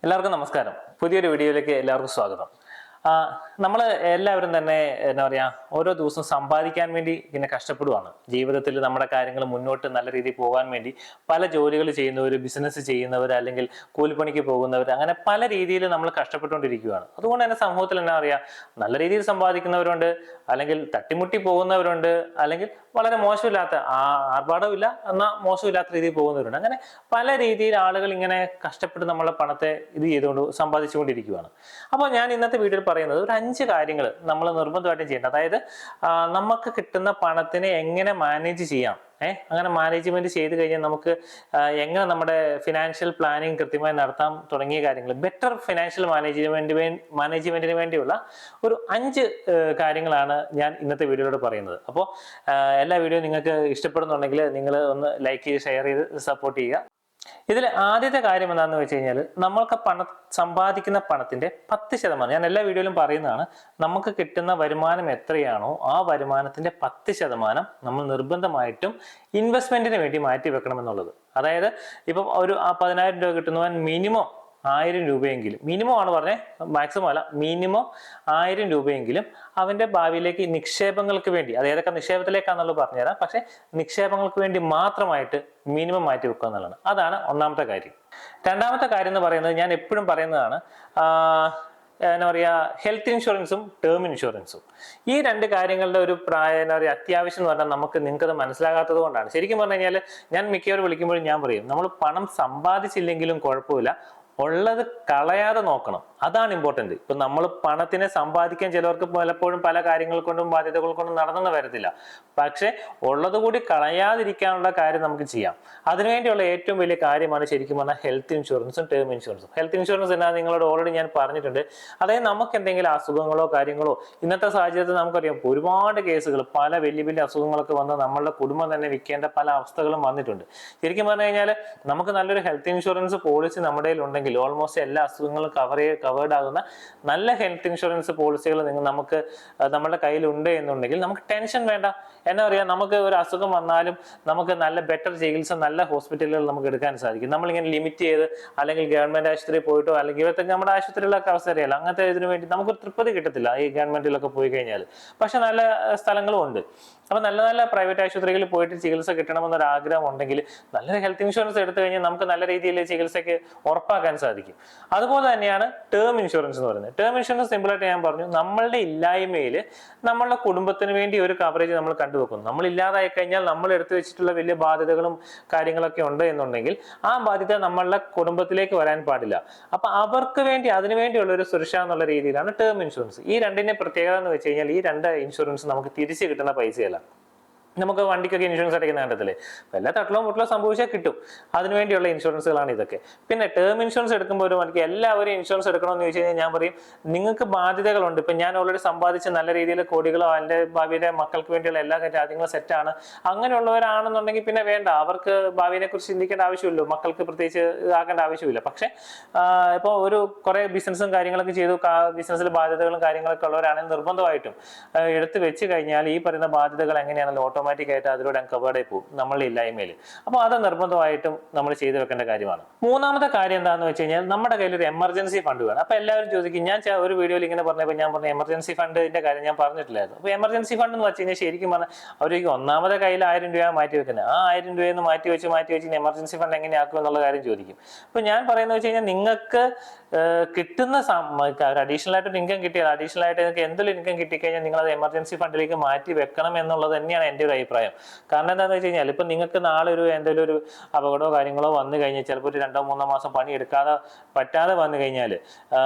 എല്ലാവർക്കും നമസ്കാരം. പുതിയൊരു വീഡിയോയിലേക്ക് എല്ലാവർക്കും സ്വാഗതം. നമ്മൾ എല്ലാവരും തന്നെ എന്താ പറയുക, ഓരോ ദിവസവും സമ്പാദിക്കാൻ വേണ്ടി ഇങ്ങനെ കഷ്ടപ്പെടുവാണ്. ജീവിതത്തിൽ നമ്മുടെ കാര്യങ്ങൾ മുന്നോട്ട് നല്ല രീതിയിൽ പോകാൻ വേണ്ടി പല ജോലികൾ ചെയ്യുന്നവർ, ബിസിനസ് ചെയ്യുന്നവർ, അല്ലെങ്കിൽ കൂലിപ്പണിക്ക് പോകുന്നവർ, അങ്ങനെ പല രീതിയിൽ നമ്മൾ കഷ്ടപ്പെട്ടുകൊണ്ടിരിക്കുകയാണ്. അതുകൊണ്ട് തന്നെ സമൂഹത്തിൽ എന്നാ പറയുക, നല്ല രീതിയിൽ സമ്പാദിക്കുന്നവരുണ്ട്, അല്ലെങ്കിൽ തട്ടിമുട്ടി പോകുന്നവരുണ്ട്, അല്ലെങ്കിൽ വളരെ മോശമില്ലാത്ത ആർഭാടമില്ല എന്നാൽ മോശമില്ലാത്ത രീതിയിൽ പോകുന്നവരുണ്ട്. അങ്ങനെ പല രീതിയിൽ ആളുകൾ ഇങ്ങനെ കഷ്ടപ്പെട്ട് നമ്മളെ പണത്തെ ഇത് ചെയ്തുകൊണ്ട് സമ്പാദിച്ചുകൊണ്ടിരിക്കുകയാണ്. അപ്പോൾ ഞാൻ ഇന്നത്തെ വീഡിയോയിൽ പറയുന്നത് ഒരു 5 കാര്യങ്ങൾ നമ്മൾ നിർബന്ധമായിട്ടും ചെയ്യേണ്ട, അതായത് നമുക്ക് കിട്ടുന്ന പണത്തിനെ എങ്ങനെ മാനേജ് ചെയ്യാം, അങ്ങനെ മാനേജ്മെന്റ് ചെയ്ത് കഴിഞ്ഞാൽ നമുക്ക് എങ്ങനെ നമ്മുടെ ഫിനാൻഷ്യൽ പ്ലാനിങ് കൃത്യമായി നടത്താം തുടങ്ങിയ കാര്യങ്ങൾ, ബെറ്റർ ഫിനാൻഷ്യൽ മാനേജ്മെന്റിന് വേണ്ടിയുള്ള ഒരു 5 കാര്യങ്ങളാണ് ഞാൻ ഇന്നത്തെ വീഡിയോയിലൂടെ പറയുന്നത്. അപ്പോൾ എല്ലാ വീഡിയോ നിങ്ങൾക്ക് ഇഷ്ടപ്പെടുന്നുണ്ടെങ്കിൽ നിങ്ങൾ ഒന്ന് ലൈക്ക് ചെയ്ത് ഷെയർ ചെയ്ത് സപ്പോർട്ട് ചെയ്യുക. ഇതിൽ ആദ്യത്തെ കാര്യം എന്താണെന്ന് വെച്ച് കഴിഞ്ഞാൽ, നമ്മൾക്ക് സമ്പാദിക്കുന്ന പണത്തിന്റെ 10%, ഞാൻ എല്ലാ വീഡിയോയിലും പറയുന്നതാണ്, നമുക്ക് കിട്ടുന്ന വരുമാനം എത്രയാണോ ആ വരുമാനത്തിന്റെ 10% നമ്മൾ നിർബന്ധമായിട്ടും ഇൻവെസ്റ്റ്മെന്റിന് വേണ്ടി മാറ്റി വെക്കണം എന്നുള്ളത്. അതായത് ഇപ്പം ഒരു 10,000 രൂപ കിട്ടുന്നവൻ മിനിമം 1000 രൂപയെങ്കിലും, മിനിമം ആണ് പറഞ്ഞത്, മാക്സിമം അല്ല, മിനിമം 1000 രൂപയെങ്കിലും അവന്റെ ഭാവിയിലേക്ക് നിക്ഷേപങ്ങൾക്ക് വേണ്ടി, അത് ഏതൊക്കെ നിക്ഷേപത്തിലേക്കാന്നുള്ളത് പറഞ്ഞുതരാം, പക്ഷെ നിക്ഷേപങ്ങൾക്ക് വേണ്ടി മാത്രമായിട്ട് മിനിമം മാറ്റി വെക്കുക എന്നുള്ളതാണ്. അതാണ് ഒന്നാമത്തെ കാര്യം. രണ്ടാമത്തെ കാര്യം എന്ന് പറയുന്നത്, ഞാൻ എപ്പോഴും പറയുന്നതാണ്, എന്താ പറയുക, ഹെൽത്ത് ഇൻഷുറൻസും ടേം ഇൻഷുറൻസും. ഈ 2 കാര്യങ്ങളുടെ ഒരു എന്താ പറയുക, അത്യാവശ്യം എന്ന് പറഞ്ഞാൽ നിങ്ങൾക്കത് മനസ്സിലാകാത്തത് കൊണ്ടാണ്. ശരിക്കും പറഞ്ഞു കഴിഞ്ഞാൽ ഞാൻ മിക്കവരും വിളിക്കുമ്പോഴും ഞാൻ പറയും, നമ്മൾ പണം സമ്പാദിച്ചില്ലെങ്കിലും കുഴപ്പമില്ല, ഉള്ളത് കളയാതെ നോക്കണം, അതാണ് ഇമ്പോർട്ടന്റ്. ഇപ്പൊ നമ്മൾ പണത്തിനെ സമ്പാദിക്കാൻ ചിലവർക്ക് പലപ്പോഴും പല കാര്യങ്ങൾ കൊണ്ടും ബാധ്യതകൾ കൊണ്ടും നടന്നെന്ന് വരത്തില്ല. പക്ഷെ ഉള്ളത് കൂടി കളയാതിരിക്കാനുള്ള കാര്യം നമുക്ക് ചെയ്യാം. അതിനുവേണ്ടിയുള്ള ഏറ്റവും വലിയ കാര്യമാണ് ശരിക്കും പറഞ്ഞാൽ ഹെൽത്ത് ഇൻഷുറൻസും ടേം ഇൻഷുറൻസും. ഹെൽത്ത് ഇൻഷുറൻസ് എന്നാ നിങ്ങളോട് ഓൾറെഡി ഞാൻ പറഞ്ഞിട്ടുണ്ട്. അതായത് നമുക്ക് എന്തെങ്കിലും അസുഖങ്ങളോ കാര്യങ്ങളോ, ഇന്നത്തെ സാഹചര്യത്തിൽ നമുക്കറിയാം ഒരുപാട് കേസുകൾ, പല വലിയ വലിയ അസുഖങ്ങളൊക്കെ വന്ന് നമ്മളുടെ കുടുംബം തന്നെ വിൽക്കേണ്ട പല അവസ്ഥകളും വന്നിട്ടുണ്ട്. ശരിക്കും പറഞ്ഞു കഴിഞ്ഞാൽ നമുക്ക് നല്ലൊരു ഹെൽത്ത് ഇൻഷുറൻസ് പോളിസി നമ്മുടെ കയ്യിൽ, ഓൾമോസ്റ്റ് എല്ലാ അസുഖങ്ങളും കവേർഡ് ആകുന്ന നല്ല ഹെൽത്ത് ഇൻഷുറൻസ് പോളിസികൾ നമുക്ക് നമ്മുടെ കയ്യിലുണ്ട് എന്നുണ്ടെങ്കിൽ നമുക്ക് ടെൻഷൻ വേണ്ട. എന്നാ പറയാ, നമുക്ക് ഒരു അസുഖം വന്നാലും നമുക്ക് നല്ല ബെറ്റർ ചികിത്സ നല്ല ഹോസ്പിറ്റലുകൾ നമുക്ക് എടുക്കാൻ സാധിക്കും. നമ്മളിങ്ങനെ ലിമിറ്റ് ചെയ്ത് അല്ലെങ്കിൽ ഗവൺമെന്റ് ആശുപത്രിയിൽ പോയിട്ടോ, അല്ലെങ്കിൽ ഇവിടുത്തെ നമ്മുടെ ആശുപത്രികളൊക്കെ അവസ്ഥ അറിയാലോ, അങ്ങനത്തെ ഇതിനു വേണ്ടി നമുക്ക് തൃപ്തി കിട്ടത്തില്ല ഈ ഗവൺമെന്റിലൊക്കെ പോയി കഴിഞ്ഞാൽ. പക്ഷെ നല്ല സ്ഥലങ്ങളും ഉണ്ട്. അപ്പൊ നല്ല നല്ല പ്രൈവറ്റ് ആശുപത്രികളിൽ പോയിട്ട് ചികിത്സ കിട്ടണമെന്നൊരു ആഗ്രഹം ഉണ്ടെങ്കിൽ നല്ലൊരു ഹെൽത്ത് ഇൻഷുറൻസ് എടുത്തു കഴിഞ്ഞാൽ നമുക്ക് നല്ല രീതിയിൽ ചികിത്സയ്ക്ക് ഉറപ്പാക്കാൻ സാധിക്കും. അതുപോലെ തന്നെയാണ് ടേം ഇൻഷുറൻസ് എന്ന് പറയുന്നത്. ടേം ഇൻഷുറൻസ് സിമ്പിളായിട്ട് ഞാൻ പറഞ്ഞു, നമ്മളുടെ ഇല്ലായ്മയിൽ നമ്മളുടെ കുടുംബത്തിന് വേണ്ടി ഒരു കവറേജ് നമ്മൾ കണ്ടുവെക്കുന്നു. നമ്മൾ ഇല്ലാതായി കഴിഞ്ഞാൽ നമ്മൾ എടുത്തു വെച്ചിട്ടുള്ള വലിയ ബാധ്യതകളും കാര്യങ്ങളൊക്കെ ഉണ്ട് എന്നുണ്ടെങ്കിൽ ആ ബാധ്യത നമ്മളുടെ കുടുംബത്തിലേക്ക് വരാൻ പാടില്ല. അപ്പൊ അവർക്ക് വേണ്ടി, അതിനു വേണ്ടിയുള്ള ഒരു സുരക്ഷ എന്നുള്ള രീതിയിലാണ് ടേം ഇൻഷുറൻസ്. ഈ 2ന്റെ പ്രത്യേകത എന്ന് വെച്ച് കഴിഞ്ഞാൽ, ഈ 2 ഇൻഷുറൻസ് നമുക്ക് തിരിച്ചു കിട്ടുന്ന പൈസയല്ല. നമുക്ക് വണ്ടിക്കൊക്കെ ഇൻഷുറൻസ് അടയ്ക്കുന്ന കണ്ടത്തില്ലേ, എല്ലാ തട്ടലോ മുട്ടലോ സംഭവിച്ചാൽ കിട്ടും. അതിനുവേണ്ടിയുള്ള ഇൻഷുറൻസുകളാണ് ഇതൊക്കെ. പിന്നെ ടേം ഇൻഷുറൻസ് എടുക്കുമ്പോൾ ഒരു വണ്ടിക്ക് എല്ലാവരും ഇൻഷുറൻസ് എടുക്കണമെന്ന് ചോദിച്ചു കഴിഞ്ഞാൽ ഞാൻ പറയും, നിങ്ങൾക്ക് ബാധ്യതകളുണ്ട്. ഇപ്പം ഞാൻ ഓൾറെഡി സമ്പാദിച്ച് നല്ല രീതിയിൽ കോടികളോ എൻ്റെ ഭാവിയിലെ മക്കൾക്ക് വേണ്ടിയുള്ള എല്ലാ കാര്യങ്ങളും സെറ്റാണ്, അങ്ങനെയുള്ളവരാണെന്നുണ്ടെങ്കിൽ പിന്നെ വേണ്ട, അവർക്ക് ഭാവിയെ കുറിച്ച് ചിന്തിക്കേണ്ട ആവശ്യമില്ലല്ലോ, മക്കൾക്ക് പ്രത്യേകിച്ച് ഇതാക്കേണ്ട ആവശ്യമില്ല. പക്ഷെ ഇപ്പോൾ ഒരു കുറെ ബിസിനസ്സും കാര്യങ്ങളൊക്കെ ചെയ്തു, ബിസിനസ്സിൽ ബാധ്യതകളും കാര്യങ്ങളൊക്കെ ഉള്ളവരാണെങ്കിൽ നിർബന്ധമായിട്ടും എടുത്തു വെച്ച് കഴിഞ്ഞാൽ ഈ പറയുന്ന ബാധ്യതകൾ എങ്ങനെയാണല്ലോ ഓട്ടോമാറ്റിക് ആയിട്ട് അതിലൂടെ കവേർഡ് ആയി പോകും നമ്മളുടെ ഇല്ലായ്മയിൽ. അപ്പോൾ അത് നിർബന്ധമായിട്ടും നമ്മൾ ചെയ്തു വെക്കേണ്ട കാര്യമാണ്. മൂന്നാമത്തെ കാര്യം എന്താണെന്ന് വെച്ച് കഴിഞ്ഞാൽ, നമ്മുടെ കയ്യിൽ ഒരു എമർജൻസി ഫണ്ട് വേണം. അപ്പൊ എല്ലാവരും ചോദിക്കും, ഞാൻ ഒരു വീഡിയോയിൽ ഇങ്ങനെ പറഞ്ഞപ്പോൾ ഞാൻ പറഞ്ഞ എമർജൻസി ഫണ്ടിന്റെ കാര്യം ഞാൻ പറഞ്ഞിട്ടില്ലായിരുന്നു. അപ്പൊ എമർജൻസി ഫണ്ട് എന്ന് വെച്ച് കഴിഞ്ഞാൽ ശരിക്കും പറഞ്ഞാൽ അവർക്ക് ഒന്നാമത്തെ കയ്യിൽ 1000 രൂപ മാറ്റി വെക്കുന്നത്, ആ 1000 രൂപയിൽ നിന്ന് മാറ്റി വെച്ച് എമർജൻസി ഫണ്ട് എങ്ങനെയാക്കും എന്നുള്ള കാര്യം ചോദിക്കും. അപ്പൊ ഞാൻ പറയുന്നത് വെച്ച് കഴിഞ്ഞാൽ, നിങ്ങൾക്ക് കിട്ടുന്ന അഡീഷണൽ ആയിട്ട് ഇൻകം കിട്ടിയാൽ, അഡീഷണൽ ആയിട്ട് നിങ്ങൾക്ക് എന്തെങ്കിലും ഇൻകം കിട്ടിക്കഴിഞ്ഞാൽ നിങ്ങൾ അത് എമർജൻസി ഫണ്ടിലേക്ക് മാറ്റി വെക്കണം എന്നുള്ളത് തന്നെയാണ് എൻ്റെ ഒരു അഭിപ്രായം. കാരണം എന്താണെന്ന് വെച്ച് കഴിഞ്ഞാൽ, ഇപ്പൊ നിങ്ങൾക്ക് നാളെ എന്തെങ്കിലും ഒരു അപകടമോ കാര്യങ്ങളോ വന്നു കഴിഞ്ഞാൽ, ചിലപ്പോൾ ഒരു 2-3 മാസം പണി പറ്റാതെ വന്നു കഴിഞ്ഞാൽ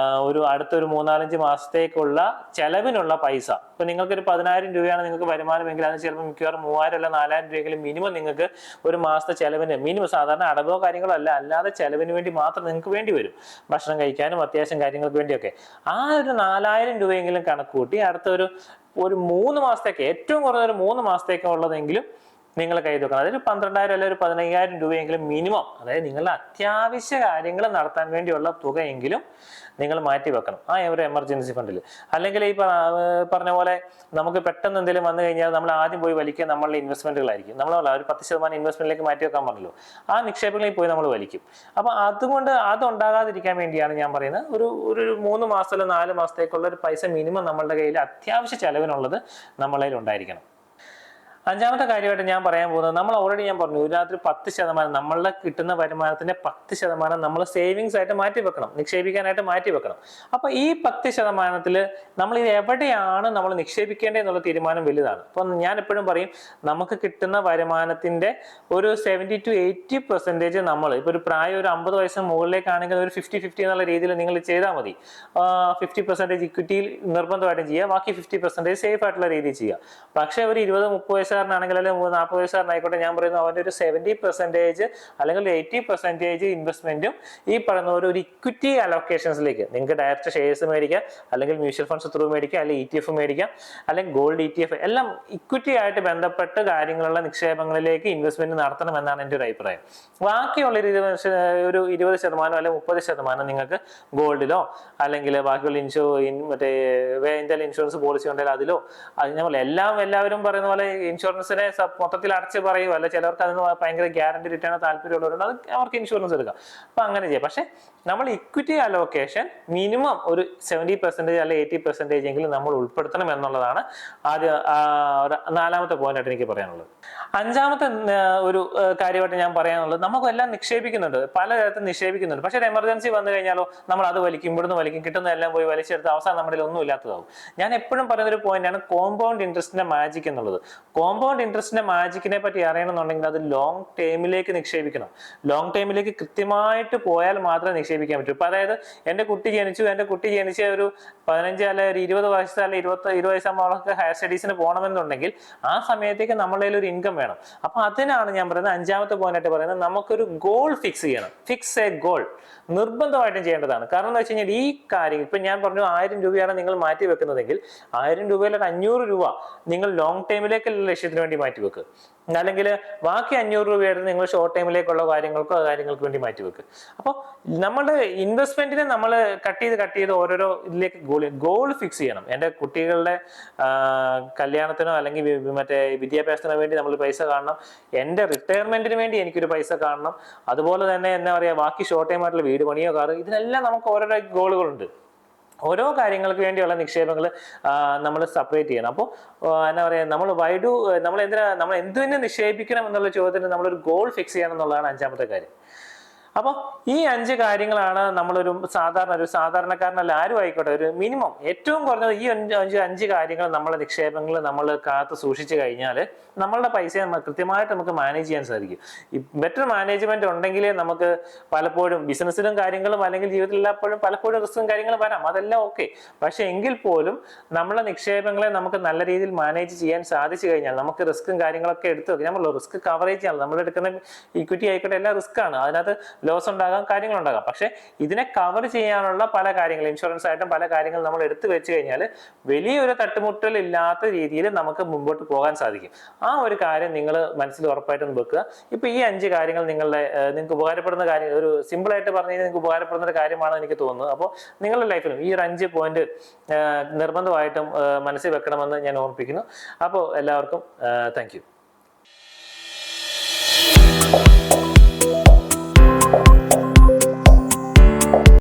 അടുത്തൊരു 3-4-5 മാസത്തേക്കുള്ള ചെലവിനുള്ള പൈസ, ഇപ്പൊ നിങ്ങൾക്ക് ഒരു 10,000 രൂപയാണ് നിങ്ങൾക്ക് വരുമാനമെങ്കിൽ അത് ചിലപ്പോൾ മിക്കവാറും 3,000 അല്ല 4,000 രൂപയെങ്കിലും മിനിമം നിങ്ങൾക്ക് ഒരു മാസത്തെ ചെലവിന്, മിനിമം സാധാരണ അടവോ കാര്യങ്ങളോ അല്ല, അല്ലാതെ ചെലവിന് വേണ്ടി മാത്രം നിങ്ങൾക്ക് വേണ്ടി വരും, ഭക്ഷണം കഴിക്കാനും അത്യാവശ്യം കാര്യങ്ങൾക്ക് വേണ്ടിയൊക്കെ. ആ ഒരു 4,000 രൂപയെങ്കിലും കണക്ക് കൂട്ടി അടുത്ത ഒരു 3 മാസത്തേക്ക്, ഏറ്റവും കുറഞ്ഞ ഒരു 3 മാസത്തേക്ക് ഉള്ളതെങ്കിലും നിങ്ങൾ കയ്യിൽ വെക്കണം. അതായത് 12,000 അല്ലെങ്കിൽ ഒരു 15,000 രൂപയെങ്കിലും മിനിമം, അതായത് നിങ്ങളുടെ അത്യാവശ്യ കാര്യങ്ങൾ നടത്താൻ വേണ്ടിയുള്ള തുകയെങ്കിലും നിങ്ങൾ മാറ്റി വെക്കണം ആ ഒരു എമർജൻസി ഫണ്ടിൽ. അല്ലെങ്കിൽ ഈ പറഞ്ഞ പോലെ നമുക്ക് പെട്ടെന്ന് എന്തെങ്കിലും വന്നു കഴിഞ്ഞാൽ നമ്മൾ ആദ്യം പോയി വലിക്കുക നമ്മളുടെ ഇൻവെസ്റ്റ്മെന്റുകളായിരിക്കും. നമ്മൾ ഒരു 10% ഇൻവെസ്റ്റ്മെന്റിലേക്ക് മാറ്റി വെക്കാൻ പറഞ്ഞല്ലോ, ആ നിക്ഷേപങ്ങളിൽ പോയി നമ്മൾ വലിക്കും. അപ്പൊ അതുകൊണ്ട് അതുണ്ടാകാതിരിക്കാൻ വേണ്ടിയാണ് ഞാൻ പറയുന്നത് ഒരു 3 മാസം അല്ലെങ്കിൽ 4 മാസത്തേക്കുള്ള ഒരു പൈസ മിനിമം നമ്മളുടെ കയ്യിൽ അത്യാവശ്യ ചെലവിനുള്ളത് നമ്മളെ കയ്യിൽ ഉണ്ടായിരിക്കണം. അഞ്ചാമത്തെ കാര്യമായിട്ട് ഞാൻ പറയാൻ പോകുന്നത്, നമ്മൾ ഓൾറെഡി ഞാൻ പറഞ്ഞു ഇതിനകത്ത് 10% നമ്മളുടെ കിട്ടുന്ന വരുമാനത്തിന്റെ 10% നമ്മൾ സേവിങ്സ് ആയിട്ട് മാറ്റി വെക്കണം, നിക്ഷേപിക്കാനായിട്ട് മാറ്റി വെക്കണം. അപ്പൊ ഈ 10% നമ്മൾ ഇത് എവിടെയാണ് നമ്മൾ നിക്ഷേപിക്കേണ്ടത് തീരുമാനം വലുതാണ്. അപ്പൊ ഞാൻ എപ്പോഴും പറയും, നമുക്ക് കിട്ടുന്ന വരുമാനത്തിന്റെ ഒരു 70 to 80% നമ്മൾ ഇപ്പൊ ഒരു പ്രായം ഒരു 50 വയസ്സിന് മുകളിലേക്കാണെങ്കിൽ ഒരു 50-50 എന്നുള്ള രീതിയിൽ നിങ്ങൾ ചെയ്താൽ മതി. 50% ഇക്വിറ്റിയിൽ നിർബന്ധമായിട്ടും ചെയ്യുക, ബാക്കി 50% സേഫ് ആയിട്ടുള്ള രീതിയിൽ ചെയ്യുക. പക്ഷെ ഒരു 20-30 വയസ്സുകാരനാണെങ്കിൽ അല്ലെങ്കിൽ 40 വയസ്സുകാരനായിക്കോട്ടെ, ഞാൻ പറയുന്നത് അവൻ്റെ ഒരു 70% അല്ലെങ്കിൽ 80% ഇൻവെസ്റ്റ്മെന്റും ഈ പറയുന്ന ഒരു ഇക്വിറ്റി അലോക്കേഷൻസിലേക്ക്, നിങ്ങൾക്ക് ഡയറക്റ്റ് ഷെയർസ് മേടിക്കാം, അല്ലെങ്കിൽ മ്യൂച്വൽ ഫണ്ട്സ് ത്രൂ മേടിക്കാം, അല്ലെങ്കിൽ ETF മേടിക്കാം, അല്ലെങ്കിൽ ഗോൾഡ് ETF, എല്ലാം ഇക്വിറ്റി ആയിട്ട് ബന്ധപ്പെട്ട് കാര്യങ്ങളുള്ള നിക്ഷേപങ്ങളിലേക്ക് ഇൻവെസ്റ്റ്മെന്റ് നടത്തണം എന്നാണ് എൻ്റെ ഒരു അഭിപ്രായം. ബാക്കിയുള്ള ഒരു 20% അല്ലെങ്കിൽ 30% നിങ്ങൾക്ക് ഗോൾഡിലോ അല്ലെങ്കിൽ ബാക്കിയുള്ള മറ്റേ എന്തെങ്കിലും ഇൻഷുറൻസ് പോളിസി ഉണ്ടെങ്കിൽ അതിലോ, അത് എല്ലാവരും പറയുന്ന പോലെ ഇൻഷുറൻസിനെ മൊത്തത്തിൽ അടച്ച് പറയുമോ, അല്ല ചിലർക്ക് അതിന് ഭയങ്കര ഗ്യാരണ്ടി റിട്ടേൺ താല്പര്യമുള്ളവരുണ്ട്, അത് അവർക്ക് ഇൻഷുറൻസ് എടുക്കാം. അപ്പൊ അങ്ങനെ ചെയ്യാം. പക്ഷെ നമ്മൾ ഇക്വിറ്റി അലോക്കേഷൻ മിനിമം ഒരു 70% അല്ലെങ്കിൽ 80% എങ്കിലും നമ്മൾ ഉൾപ്പെടുത്തണം എന്നുള്ളതാണ് നാലാമത്തെ പോയിന്റ് ആയിട്ട് എനിക്ക് പറയാനുള്ളത്. അഞ്ചാമത്തെ ഒരു കാര്യമായിട്ട് ഞാൻ പറയാനുള്ളത്, നമുക്കെല്ലാം നിക്ഷേപിക്കുന്നുണ്ട്, പലതരത്തിൽ നിക്ഷേപിക്കുന്നുണ്ട്. പക്ഷെ ഒരു എമർജൻസി വന്നു കഴിഞ്ഞാലോ നമ്മൾ അത് വലിക്കും, ഇവിടുന്ന് വലിക്കും, കിട്ടുന്നതെല്ലാം പോയി വലിച്ചെടുത്ത് അവസാനം നമ്മുടെ ഒന്നും ഇല്ലാത്തതാവും. ഞാൻ എപ്പോഴും പറയുന്ന ഒരു പോയിന്റാണ് കോമ്പൗണ്ട് ഇൻട്രസ്റ്റിന്റെ മാജിക് എന്നുള്ളത്. കോമ്പൗണ്ട് ഇൻട്രസ്റ്റിന്റെ മാജിക്കിനെ പറ്റി അറിയണമെന്നുണ്ടെങ്കിൽ അത് ലോങ് ടൈമിലേക്ക് നിക്ഷേപിക്കണം. ലോങ് ടൈമിലേക്ക് കൃത്യമായിട്ട് പോയാൽ മാത്രമേ നിക്ഷേപിക്കാൻ പറ്റൂ. ഇപ്പൊ അതായത് എന്റെ കുട്ടി ജനിച്ച ഒരു 15 അല്ലെങ്കിൽ 20 വയസ്സ് അല്ലെങ്കിൽ 20 വയസ്സാകുമ്പോൾ അവർക്ക് ഹയർ സ്റ്റഡീസിന് പോകണമെന്നുണ്ടെങ്കിൽ ആ സമയത്തേക്ക് നമ്മളുടെ ഒരു ഇൻകം വേണം. അപ്പൊ അതിനാണ് ഞാൻ പറയുന്നത്, അഞ്ചാമത്തെ പോയിന്റ് ആയിട്ട് പറയുന്നത്, നമുക്കൊരു ഗോൾ ഫിക്സ് ചെയ്യണം. ഫിക്സ് എ ഗോൾ നിർബന്ധമായിട്ടും ചെയ്യേണ്ടതാണ്. കാരണം എന്താ വെച്ച് കഴിഞ്ഞാൽ ഈ കാര്യം ഇപ്പൊ ഞാൻ പറഞ്ഞു 1000 രൂപയാണ് നിങ്ങൾ മാറ്റി വെക്കുന്നതെങ്കിൽ 1000 രൂപയിൽ 500 രൂപ നിങ്ങൾ ലോങ് ടൈമിലേക്കുള്ള ലക്ഷ്യത്തിന് വേണ്ടി മാറ്റി വെക്കുക. അല്ലെങ്കിൽ ബാക്കി 500 രൂപയായിരുന്നു നിങ്ങൾ ഷോർട്ട് ടൈമിലേക്കുള്ള കാര്യങ്ങൾക്ക് വേണ്ടി മാറ്റി വെക്കുക. അപ്പോൾ നമ്മുടെ ഇൻവെസ്റ്റ്മെന്റിനെ നമ്മൾ കട്ട് ചെയ്ത് ഓരോരോ ഇതിലേക്ക് ഗോൾ ഫിക്സ് ചെയ്യണം. എൻ്റെ കുട്ടികളുടെ കല്യാണത്തിനോ അല്ലെങ്കിൽ മറ്റേ വിദ്യാഭ്യാസത്തിനോ വേണ്ടി നമ്മൾ പൈസ കാണണം, എൻ്റെ റിട്ടയർമെന്റിന് വേണ്ടി എനിക്കൊരു പൈസ കാണണം, അതുപോലെ തന്നെ എന്താ പറയുക ബാക്കി ഷോർട്ട് ടൈം ആയിട്ടുള്ള വീട് പണിയോ കാറ്, ഇതിനെല്ലാം നമുക്ക് ഓരോരോ ഗോളുകളുണ്ട്. ഓരോ കാര്യങ്ങൾക്ക് വേണ്ടിയുള്ള നിക്ഷേപങ്ങൾ നമ്മൾ സെപ്പറേറ്റ് ചെയ്യണം. അപ്പോൾ എന്താ പറയുക, നമ്മൾ എന്തിനെ നിക്ഷേപിക്കണം എന്നുള്ള ചോദ്യത്തിന് നമ്മളൊരു ഗോൾ ഫിക്സ് ചെയ്യണം എന്നുള്ളതാണ് അഞ്ചാമത്തെ കാര്യം. അപ്പോൾ ഈ 5 കാര്യങ്ങളാണ് ഒരു സാധാരണക്കാരനല്ല ആരും ആയിക്കോട്ടെ, ഒരു മിനിമം ഏറ്റവും കുറഞ്ഞത് ഈ 5 കാര്യങ്ങൾ നമ്മളെ നിക്ഷേപങ്ങൾ നമ്മൾ കാത്ത് സൂക്ഷിച്ചു കഴിഞ്ഞാൽ നമ്മളുടെ പൈസ കൃത്യമായിട്ട് നമുക്ക് മാനേജ് ചെയ്യാൻ സാധിക്കും. ഈ ബെറ്റർ മാനേജ്മെന്റ് ഉണ്ടെങ്കിലേ നമുക്ക് പലപ്പോഴും ബിസിനസ്സിലും കാര്യങ്ങളും അല്ലെങ്കിൽ ജീവിതത്തിൽ പലപ്പോഴും റിസ്ക്കും കാര്യങ്ങളും വരാം, അതെല്ലാം ഓക്കെ. പക്ഷെ എങ്കിൽ പോലും നമ്മളെ നിക്ഷേപങ്ങളെ നമുക്ക് നല്ല രീതിയിൽ മാനേജ് ചെയ്യാൻ സാധിച്ചു കഴിഞ്ഞാൽ നമുക്ക് റിസ്ക്കും കാര്യങ്ങളൊക്കെ എടുത്തു വെക്കാം. നമ്മൾ റിസ്ക് കവറേജ് ചെയ്യണം. നമ്മൾ എടുക്കുന്ന ഇക്വിറ്റി ആയിക്കോട്ടെ എല്ലാം റിസ്ക് ആണ്, അതിനകത്ത് ലോസ് ഉണ്ടാകാം, കാര്യങ്ങളുണ്ടാകാം. പക്ഷെ ഇതിനെ കവർ ചെയ്യാനുള്ള പല കാര്യങ്ങൾ, ഇൻഷുറൻസ് ആയിട്ടും പല കാര്യങ്ങൾ നമ്മൾ എടുത്തു വെച്ച് കഴിഞ്ഞാൽ വലിയൊരു തട്ടുമുട്ടൽ ഇല്ലാത്ത രീതിയിൽ നമുക്ക് മുമ്പോട്ട് പോകാൻ സാധിക്കും. ആ ഒരു കാര്യം നിങ്ങൾ മനസ്സിൽ ഉറപ്പായിട്ടും വെക്കുക. ഇപ്പൊ ഈ 5 കാര്യങ്ങൾ നിങ്ങൾക്ക് ഉപകാരപ്പെടുന്ന കാര്യം, ഒരു സിമ്പിൾ ആയിട്ട് പറഞ്ഞു കഴിഞ്ഞാൽ നിങ്ങൾക്ക് ഉപകാരപ്പെടുന്ന ഒരു കാര്യമാണെന്ന് എനിക്ക് തോന്നുന്നത്. അപ്പോൾ നിങ്ങളുടെ ലൈഫിലും ഈ ഒരു 5 പോയിന്റ് നിർബന്ധമായിട്ടും മനസ്സിൽ വെക്കണമെന്ന് ഞാൻ ഓർമ്മിപ്പിക്കുന്നു. അപ്പോൾ എല്ലാവർക്കും താങ്ക് യു.